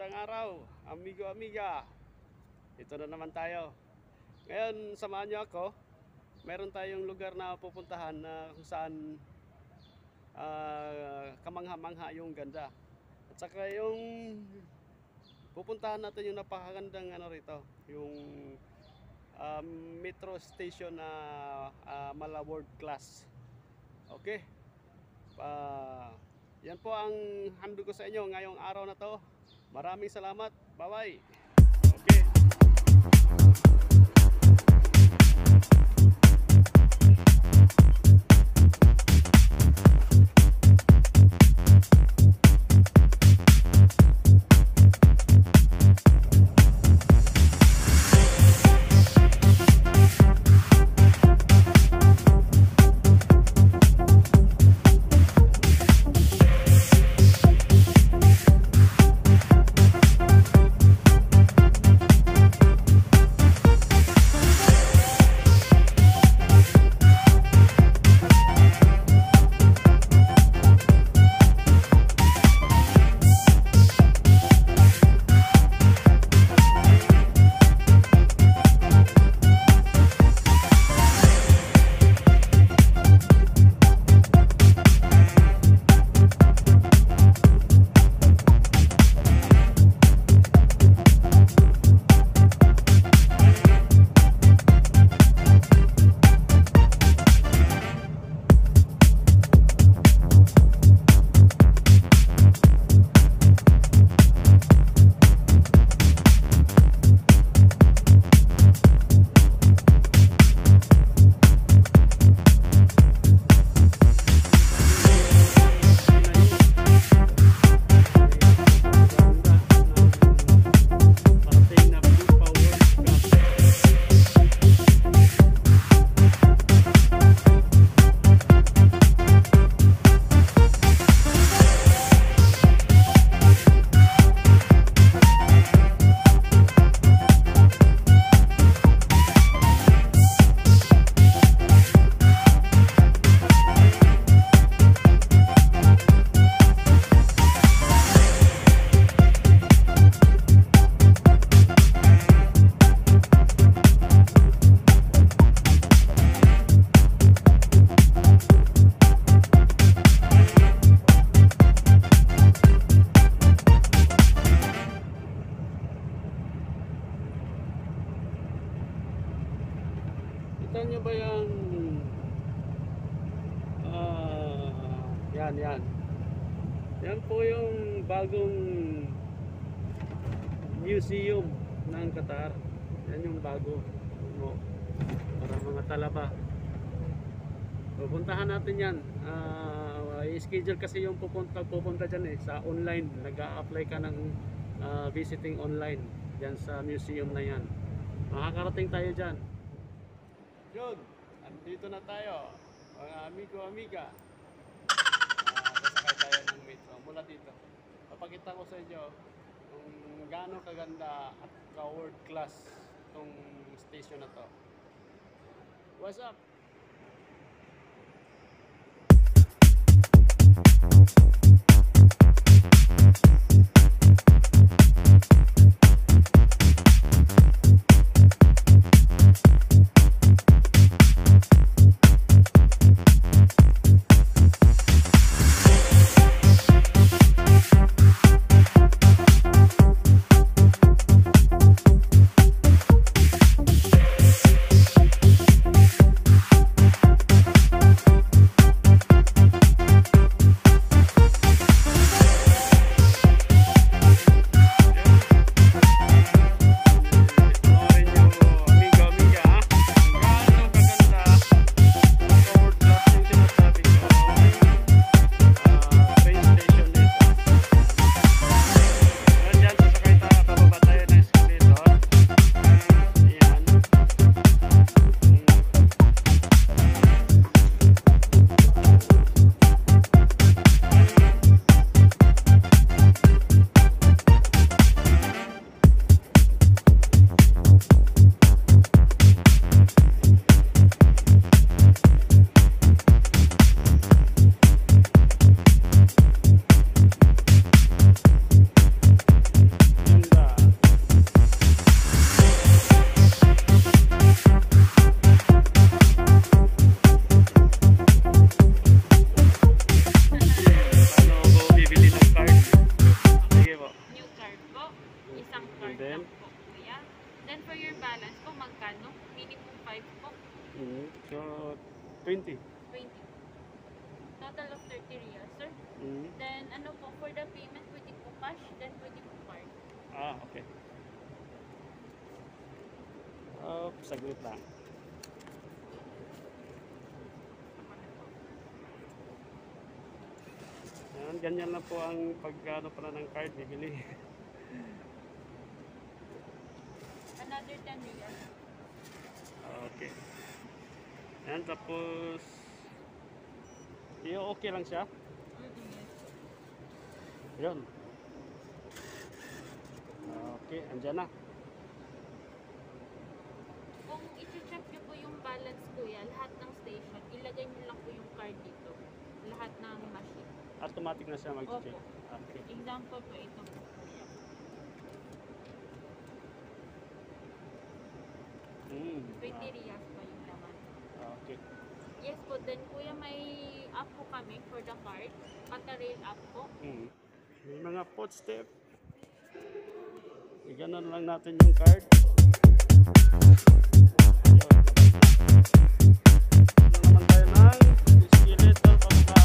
Magandang araw, amigo amiga. Ito na naman tayo. Ngayon, samahan niyo ako. Meron tayong lugar na pupuntahan na kung saan kamangha-mangha yung ganda. At saka yung pupuntahan natin yung napakagandang rito, yung metro station na mala world class. Okay. Yan po ang handog ko sa inyo ngayong araw na to. Maraming salamat. Bye-bye. Okay. Kita nyo ba yung yan po yung bagong museum ng Qatar. Yan yung bago para mga talaba. Pupuntahan natin yan. I-schedule kasi yung pupunta dyan sa online. Nag-a-apply ka ng visiting online dyan sa museum na yan. Makakarating tayo dyan. Yun, andito na tayo, mga amigo amiga. Sasakay tayo ng metro mula dito. Papakita ko sa inyo kung gaano kaganda at ka-world class itong station na to. What's up? So, 20. 20. Total of 30 riyals, sir. Mm. Then, ano po, for the payment, pwede po cash, then pwede po card. Ah, okay. Oh, saglit lang. Yan, ganyan lang po ang pagkano pala ng card bibili. Another 10 riyals. Okay. Yan, tapos okay lang siya. Yes. Yun. Okay, andyan na. Kung i-check nyo po yung balance kuya, lahat ng station, ilagay nyo lang po yung card dito. Lahat ng machine. Automatic na siya mag-check. Opo. Okay. Example po ito po kuya. Mm. 20 riyals po yung laman. Okay. Yes po, then kuya may app po kami for the card. Pata-rail app po. Mm. May mga footstep. Iganon lang natin yung card. Naman tayo ng skeletal pagka.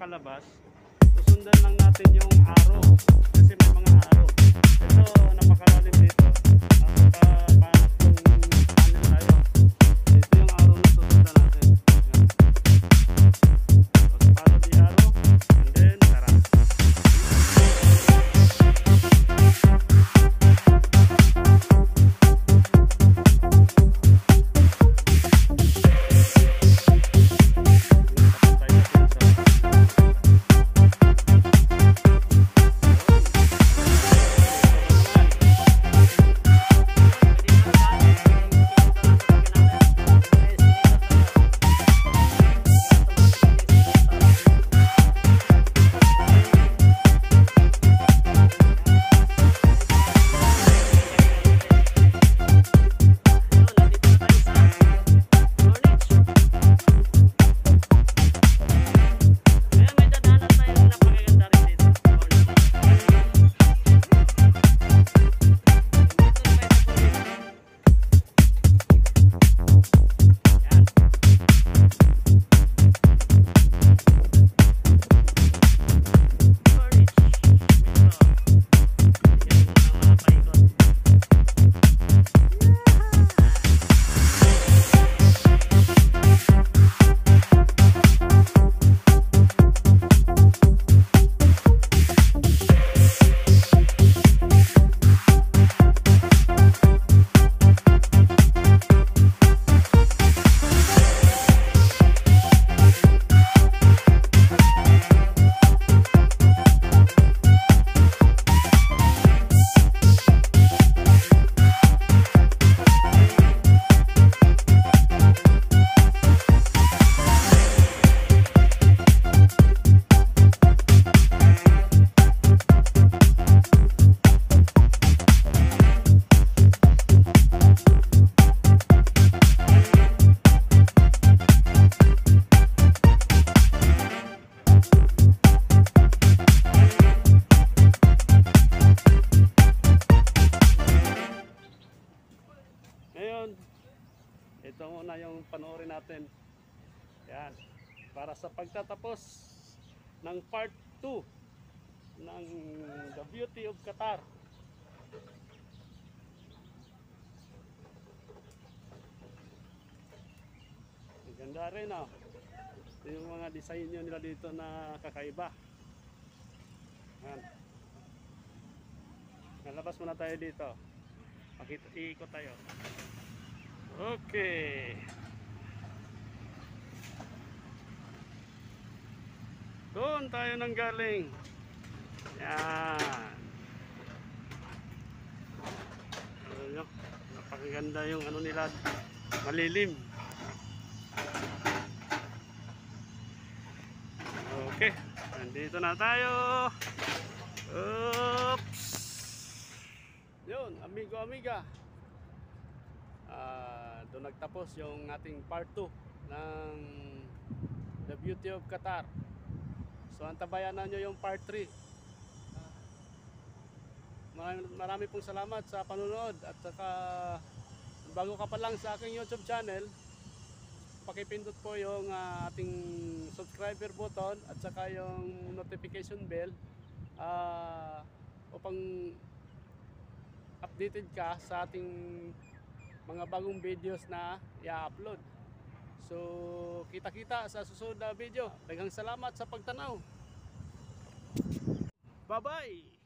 makakalabas, susundan lang natin yung arrow kasi may mga arrow. Ito, napakalalim dito. Paano kung paano tayo. Ito yung arrow na susundan natin. Yan. So, follow the arrow and then tara. para sa pagtatapos ng part 2 ng The Beauty of Qatar. Ang ganda rin, oh. Ito yung mga design nila dito na kakaiba. Ayan. Nalabas muna tayo dito. Iikot tayo. Okay. Doon tayo nang galing. Yan. Ano nyo? Napakaganda yung ano nila. Malilim. Okay. Nandito na tayo. Oops. Yun, amigo, amiga. Doon nagtapos yung ating part 2 ng The Beauty of Qatar. So antabayanan nyo yung part 3. Marami pong salamat sa panonood. At saka bago ka pa lang sa aking YouTube channel, pakipindot po yung ating subscriber button at saka yung notification bell upang updated ka sa ating mga bagong videos na i-upload. So kita-kita sa susunod na video. Daghang salamat sa pagtanaw. Bye bye.